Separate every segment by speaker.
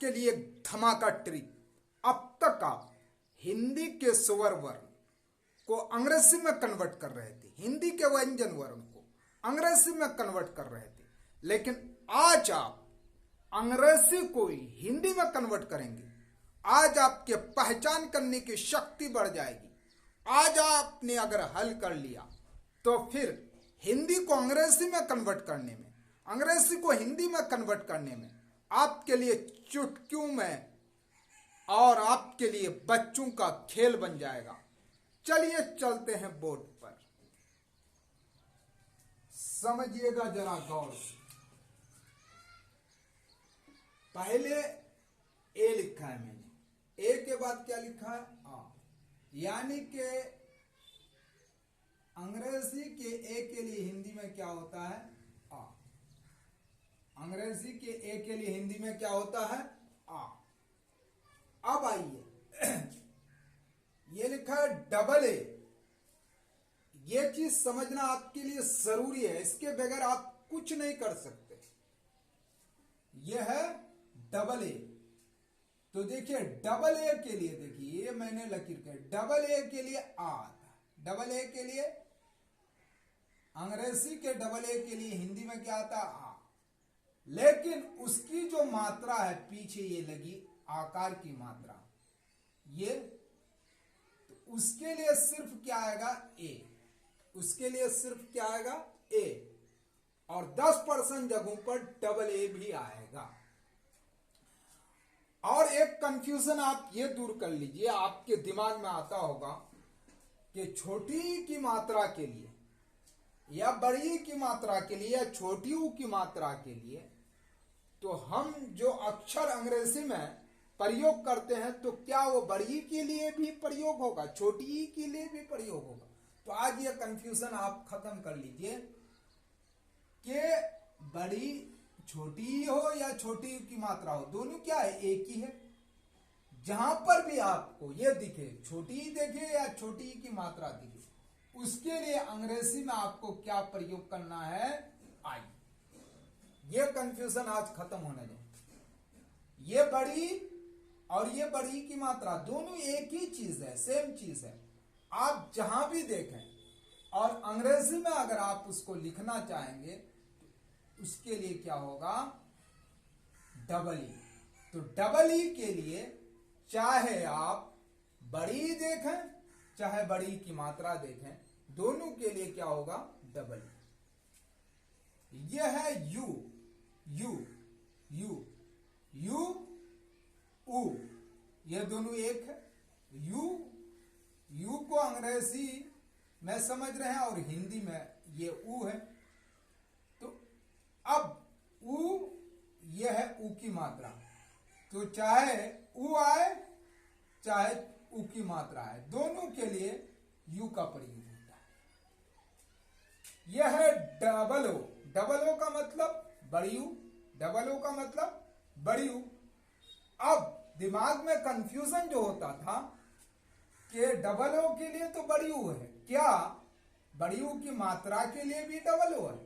Speaker 1: आपके लिए धमाका ट्रिक। अब तक आप हिंदी के स्वर वर्ण को अंग्रेजी में कन्वर्ट कर रहे थे, हिंदी के व्यंजन वर्ण को अंग्रेजी में कन्वर्ट कर रहे थे, लेकिन आज आप अंग्रेजी को ही हिंदी में कन्वर्ट करेंगे। आज आपके पहचान करने की शक्ति बढ़ जाएगी। आज आपने अगर हल कर लिया तो फिर हिंदी को अंग्रेजी में कन्वर्ट करने में, अंग्रेजी को हिंदी में कन्वर्ट करने में आपके लिए चुटकियों में और आपके लिए बच्चों का खेल बन जाएगा। चलिए चलते हैं बोर्ड पर, समझिएगा जरा गौर से। पहले ए लिखा है मैंने, ए के बाद क्या लिखा है? आ, यानी कि अंग्रेजी के ए के लिए हिंदी में क्या होता है? आ। अंग्रेजी के ए के लिए हिंदी में क्या होता है? आ। अब आइए, ये लिखा है डबल ए। ये चीज समझना आपके लिए जरूरी है, इसके बगैर आप कुछ नहीं कर सकते। यह है डबल ए। तो देखिए डबल ए के लिए, देखिए ये मैंने लकीर कर, डबल ए के लिए आ आता है। डबल ए के लिए, अंग्रेजी के डबल ए के लिए हिंदी में क्या आता है? आ। लेकिन उसकी जो मात्रा है पीछे ये लगी आकार की मात्रा, ये तो उसके लिए सिर्फ क्या आएगा? ए। उसके लिए सिर्फ क्या आएगा? ए। और 10% जगहों पर डबल ए भी आएगा। और एक कंफ्यूजन आप ये दूर कर लीजिए, आपके दिमाग में आता होगा कि छोटी की मात्रा के लिए या बड़ी की मात्रा के लिए या छोटी ऊ की मात्रा के लिए तो हम जो अक्षर अंग्रेजी में प्रयोग करते हैं तो क्या वो बड़ी के लिए भी प्रयोग होगा, छोटी के लिए भी प्रयोग होगा? तो आज ये कंफ्यूजन आप खत्म कर लीजिए कि बड़ी छोटी हो या छोटी की मात्रा हो, दोनों क्या है? एक ही है। जहां पर भी आपको ये दिखे, छोटी दिखे या छोटी की मात्रा दिखे, उसके लिए अंग्रेजी में आपको क्या प्रयोग करना है? आई। ये कंफ्यूजन आज खत्म होने दो। ये बड़ी और ये बड़ी की मात्रा दोनों एक ही चीज है, सेम चीज है। आप जहां भी देखें और अंग्रेजी में अगर आप उसको लिखना चाहेंगे तो उसके लिए क्या होगा? Double E. तो डबल ई के लिए चाहे आप बड़ी देखें चाहे बड़ी की मात्रा देखें, दोनों के लिए क्या होगा? Double E. यह है यू, यू, यू, यू, ऊ, ये दोनों एक है। यू, यू को अंग्रेजी में समझ रहे हैं और हिंदी में ये ऊ है। तो अब ऊ, ये है ऊ की मात्रा, तो चाहे ऊ आए चाहे ऊ की मात्रा आए, दोनों के लिए यू का प्रयोग होता है। यह है डबल ओ। डबल ओ का मतलब बड़ी यू, डबल ओ का मतलब बड़ी यू। अब दिमाग में कंफ्यूजन जो होता था कि डबल ओ के लिए तो बड़ी यू है, क्या बड़ी यू की मात्रा के लिए भी डबल ओ है?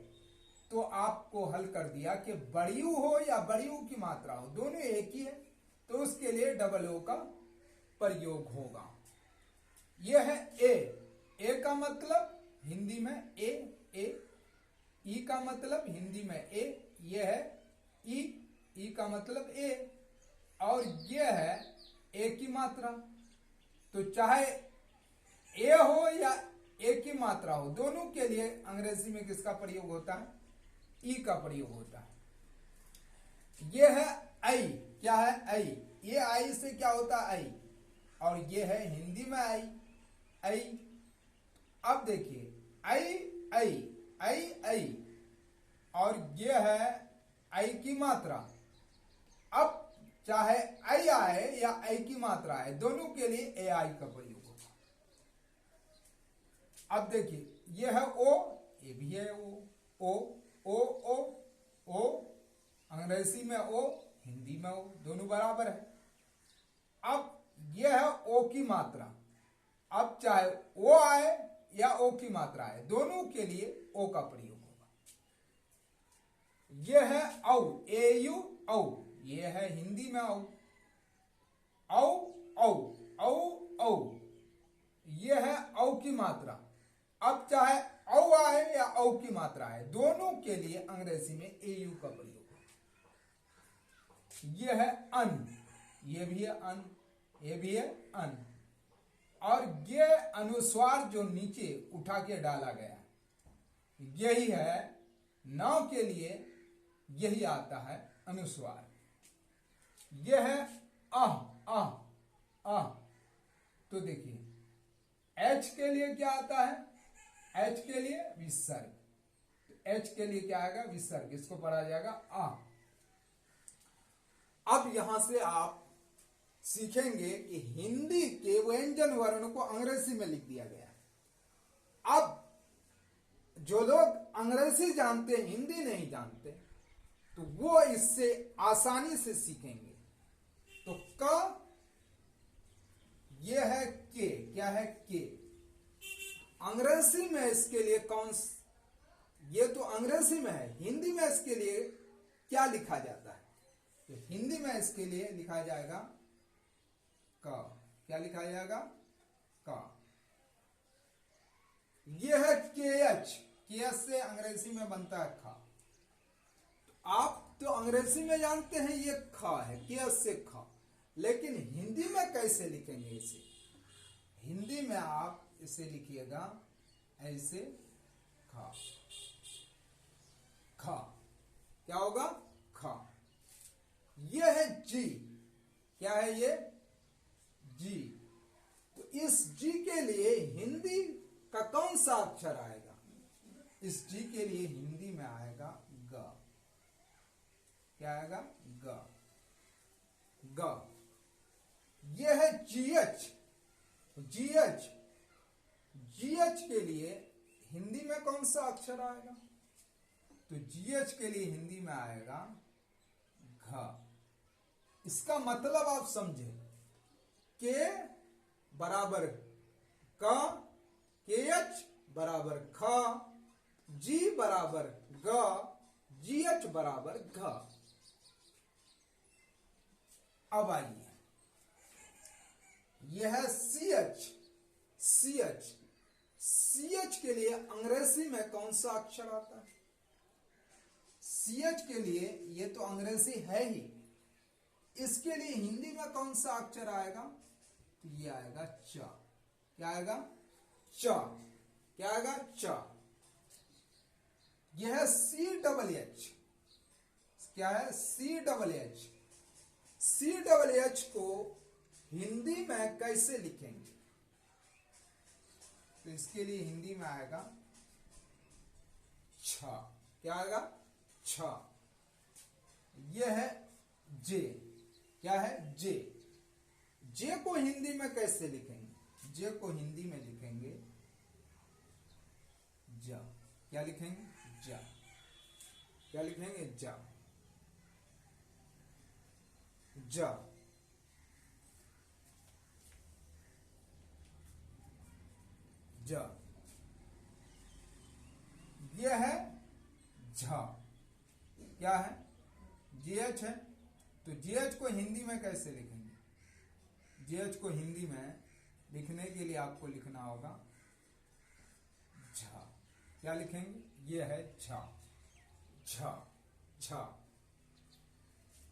Speaker 1: तो आपको हल कर दिया कि बड़ी यू हो या बड़ी यू की मात्रा हो, दोनों एक ही है, तो उसके लिए डबल ओ का प्रयोग होगा। यह है ए। ए का मतलब हिंदी में ए, ए। ई का मतलब हिंदी में ए, यह है ई, ई का मतलब ए। और यह है ए की मात्रा, तो चाहे ए हो या ए की मात्रा हो, दोनों के लिए अंग्रेजी में किसका प्रयोग होता है? ई का प्रयोग होता है। यह है आई। क्या है? आई। ये आई से क्या होता है? आई। और ये है हिंदी में आई, आई। अब देखिए आई, आई, आई, आई, और ये है आई की मात्रा। अब चाहे आई आए या आई की मात्रा आए, दोनों के लिए ए आई का प्रयोग होगा। अब देखिए यह है ओ, ये भी है ओ, ओ, ओ, ओ, अंग्रेजी में ओ, हिंदी में ओ, दोनों बराबर है। अब यह है ओ की मात्रा। अब चाहे ओ आए या ओ की मात्रा आए, दोनों के लिए ओ का प्रयोग होगा। यह है औ, ए यू, औ, ये है हिंदी में औ, औ औ औ औ, ये है औ की मात्रा। अब चाहे औ आए या औ की मात्रा आए, दोनों के लिए अंग्रेजी में एयू का प्रयोग। ये है अन, ये भी है अन, ये भी है अन, और ये अनुस्वार जो नीचे उठा के डाला गया यही है नाव के लिए, यही आता है अनुस्वार। यह है आह आह आह। तो देखिए एच के लिए क्या आता है, एच के लिए विसर्ग, तो एच के लिए क्या आएगा विसर्ग, इसको पढ़ा जाएगा आ। अब यहां से आप सीखेंगे कि हिंदी के व्यंजन वर्ण को अंग्रेजी में लिख दिया गया है। अब जो लोग अंग्रेजी जानते हिंदी नहीं जानते तो वो इससे आसानी से सीखेंगे। तो क, ये है के, क्या है के, अंग्रेजी में इसके लिए कौन, ये तो अंग्रेजी में है, हिंदी में इसके लिए क्या लिखा जाता है, तो हिंदी में इसके लिए लिखा जाएगा क, क्या लिखा जाएगा क। ये है के एच, के एच से अंग्रेजी में बनता है खा। तो आप तो अंग्रेजी में जानते हैं ये खा है, के एच से खा, लेकिन हिंदी में कैसे लिखेंगे इसे, हिंदी में आप इसे लिखिएगा ऐसे खा, खा, क्या होगा खा। ये है जी, क्या है ये जी, तो इस जी के लिए हिंदी का कौन सा अक्षर आएगा, इस जी के लिए हिंदी में आएगा ग, क्या आएगा ग, ग। ये है जीएच, जीएच, जीएच के लिए हिंदी में कौन सा अक्षर आएगा, तो जीएच के लिए हिंदी में आएगा घ। इसका मतलब आप समझे, के बराबर क, के एच बराबर ख, जी बराबर ग, जी एच बराबर घ। अब आइए, यह है C H, C H, C H के लिए अंग्रेजी में कौन सा अक्षर आता है, सी एच के लिए ये तो अंग्रेजी है ही, इसके लिए हिंदी में कौन सा अक्षर आएगा, तो ये आएगा च, क्या आएगा च, क्या आएगा च। यह है सी डबल एच, क्या है C double H, C double H को हिंदी में कैसे लिखेंगे, तो इसके लिए हिंदी में आएगा छ, क्या आएगा छ। यह है जे, क्या है जे, जे को हिंदी में कैसे लिखेंगे, जे को हिंदी में लिखेंगे ज, क्या लिखेंगे ज, क्या लिखेंगे ज, ज। ज, यह है झ, क्या है जीएच है, तो जीएच को हिंदी में कैसे लिखेंगे, जीएच को हिंदी में लिखने के लिए आपको लिखना होगा झ, क्या लिखेंगे ये है झ, झ, झ।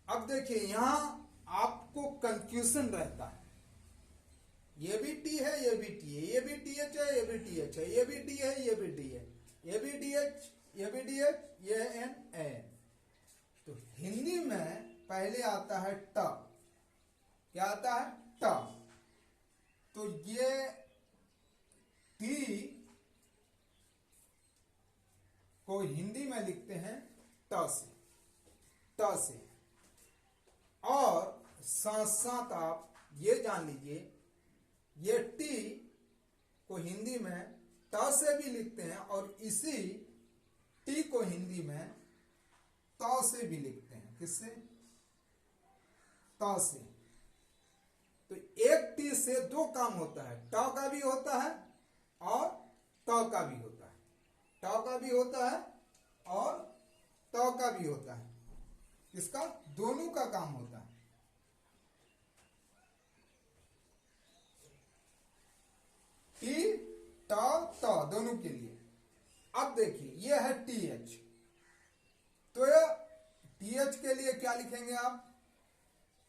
Speaker 1: अब देखिए यहां आपको कंफ्यूजन रहता है, ये भी टी है, ये भी टी है, ये भी टी एच है, ये भी टी एच है, ये भी डी है, ये भी डी है, ये भी डी एच, ये भी डी एच, ये एन एन। तो हिंदी में पहले आता है ट, क्या आता है ट, तो ये टी को हिंदी में लिखते हैं ट से, ट से। और साथ साथ आप ये जान लीजिए ये टी को हिंदी में ट से भी लिखते हैं और इसी टी को हिंदी में त से भी लिखते हैं, किससे त से। तो एक टी से दो काम होता है, ट का भी होता है और त का भी होता है, ट का भी होता है और त का भी होता है, इसका दोनों का काम होता है। टी ट त दोनों के लिए। अब देखिए ये है टी एच, तो टी एच के लिए क्या लिखेंगे आप?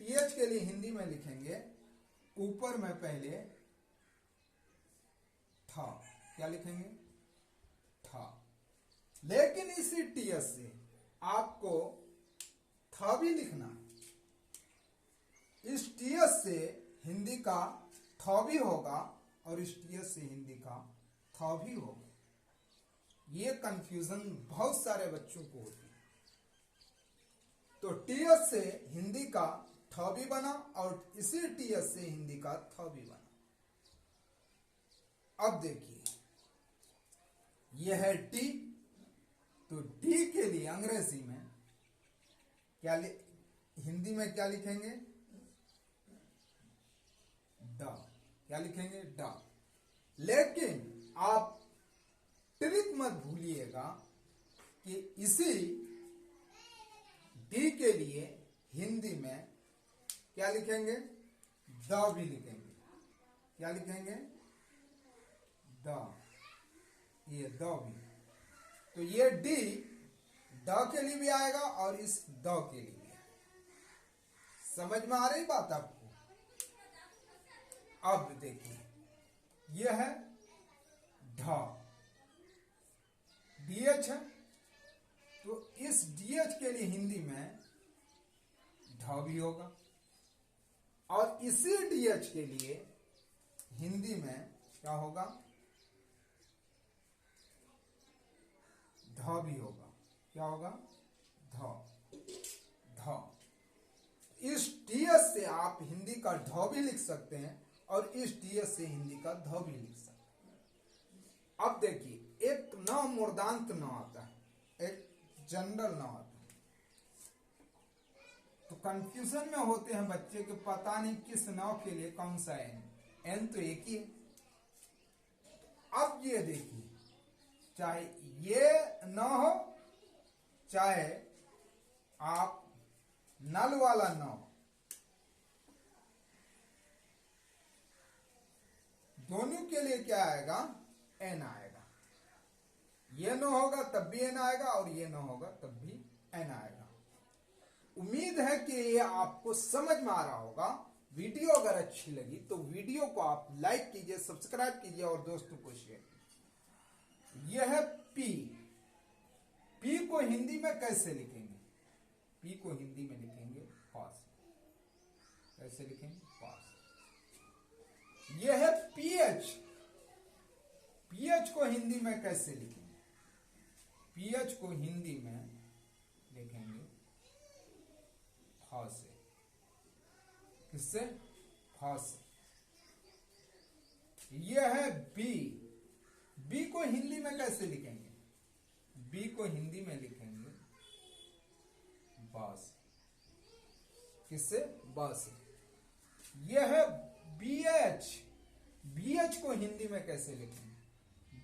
Speaker 1: टी एच के लिए हिंदी में लिखेंगे ऊपर में पहले था, क्या लिखेंगे? था। लेकिन इसी टी एच से आपको था भी लिखना है। इस टी एच से हिंदी का था भी होगा और इस टी एच से हिंदी का था भी होगा। ये कंफ्यूजन बहुत सारे बच्चों को होती है। तो टी एच से हिंदी का थ भी बना और इसी टी एच से हिंदी का थ भी बना। अब देखिए यह है टी, तो टी के लिए अंग्रेजी में क्या हिंदी में क्या लिखेंगे? ड, क्या लिखेंगे? ड। लेकिन आप ट्रिक मत भूलिएगा कि इसी डी के लिए हिंदी में क्या लिखेंगे? द भी लिखेंगे। क्या लिखेंगे? द, ये द भी। तो ये डी द के लिए भी आएगा और इस द के लिए भी। समझ में आ रही बात आपको? अब देखिए यह है ढ, डीएच है, तो इस डीएच के लिए हिंदी में ढ भी होगा और इसी डीएच के लिए हिंदी में क्या होगा? ध भी होगा। क्या होगा? ध, ध। इस टीएस से आप हिंदी का ढ भी लिख सकते हैं और इस टीएस से हिंदी का ध भी लिख सकते हैं। अब देखिए एक न मूर्धांत न आता है, एक जनरल न आता है, तो कंफ्यूजन में होते हैं बच्चे के, पता नहीं किस न के लिए कौन सा एन। एन तो एक ही है। अब ये देखिए चाहे ये न हो चाहे आप नल वाला न हो, दोनों के लिए क्या आएगा? एन आएगा। ये न होगा तब भी एन आएगा और ये न होगा तब भी एन आएगा। उम्मीद है कि ये आपको समझ में आ रहा होगा। वीडियो अगर अच्छी लगी तो वीडियो को आप लाइक कीजिए, सब्सक्राइब कीजिए और दोस्तों को शेयर कीजिए। यह है पी। पी को हिंदी में कैसे लिखेंगे? पी को हिंदी में लिखेंगे पास। कैसे लिखेंगे? पास। यह है पीएच। पीएच को हिंदी में कैसे लिखेंगे? पीएच को हिंदी में लिखेंगे फ से। किससे? फ से। यह है बी। बी को हिंदी में कैसे लिखेंगे? बी को हिंदी में लिखेंगे बस। किससे? बस। यह है बीएच। बीएच को हिंदी में कैसे लिखेंगे?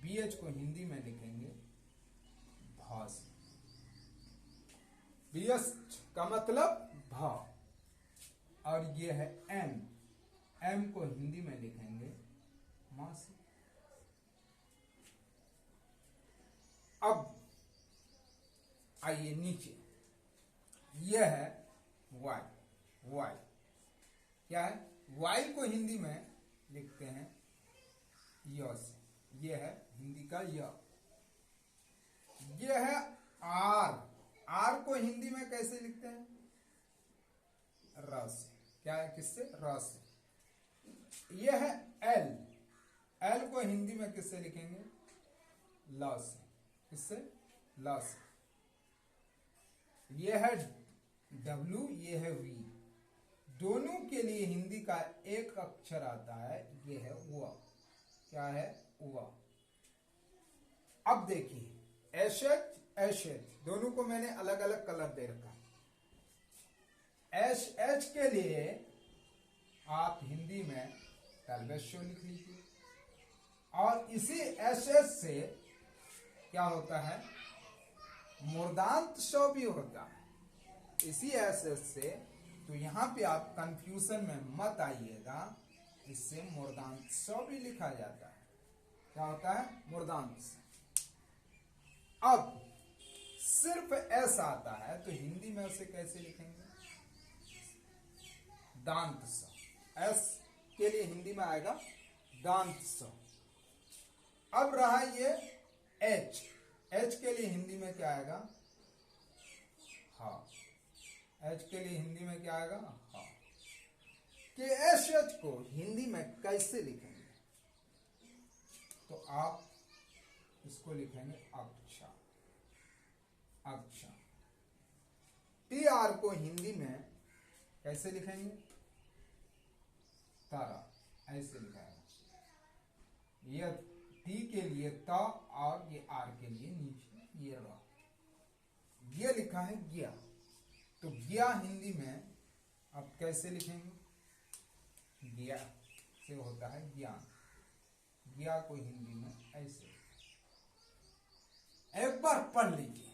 Speaker 1: बीएच को हिंदी में लिखेंगे भास। बीएच का मतलब भा। और यह है एम। एम को हिंदी में लिखेंगे मास। अब आइए नीचे, यह है वाई। वाई क्या है? वाई को हिंदी में लिखते हैं य से। यह है हिंदी का य। यह है आर। आर को हिंदी में कैसे लिखते हैं? र से। क्या है? किससे? र से। यह है एल। एल को हिंदी में किससे लिखेंगे? ल से। किससे? ल से। यह है डब्ल्यू, यह है वी। दोनों के लिए हिंदी का एक अक्षर आता है, यह है व। क्या है? व। अब देखिए एच एच दोनों को मैंने अलग अलग कलर दे रखा है। एच एच के लिए आप हिंदी में तलबेशो लिख लीजिए और इसी एच एच से क्या होता है? मूर्धांत शो भी होता है। इसी एस एस से, तो यहाँ पे आप कंफ्यूजन में मत आइएगा, इससे मूर्धांत स भी लिखा जाता है। क्या होता है? मूर्धांत स। अब सिर्फ एस आता है तो हिंदी में उसे कैसे लिखेंगे? दांत स। एस के लिए हिंदी में आएगा दांत स। अब रहा ये एच। एच के लिए हिंदी में क्या आएगा? हा। एच के लिए हिंदी में क्या आएगा? हा। कि एस एच को हिंदी में कैसे लिखेंगे? तो आप इसको लिखेंगे अक्षा। अक्षा। टी आर को हिंदी में कैसे लिखेंगे? तारा। ऐसे लिखाएगा। ये टी के लिए ता और ये आर के लिए नीचे ये रा। ये लिखा है ज्ञा। तो ज्ञा हिंदी में आप कैसे लिखेंगे? ज्ञा से होता है ज्ञान। ज्ञा को हिंदी में ऐसे। एक बार पढ़ लीजिए।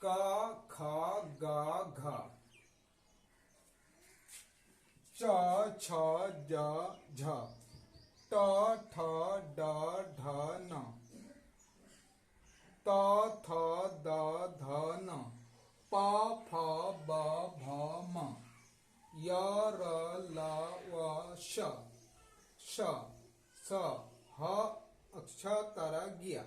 Speaker 1: क ख ग घ च छ ज झ ट ठ ड ढ न त थ द ध न प फ ब भ म य र ल व श स ह अक्षर ज्ञा।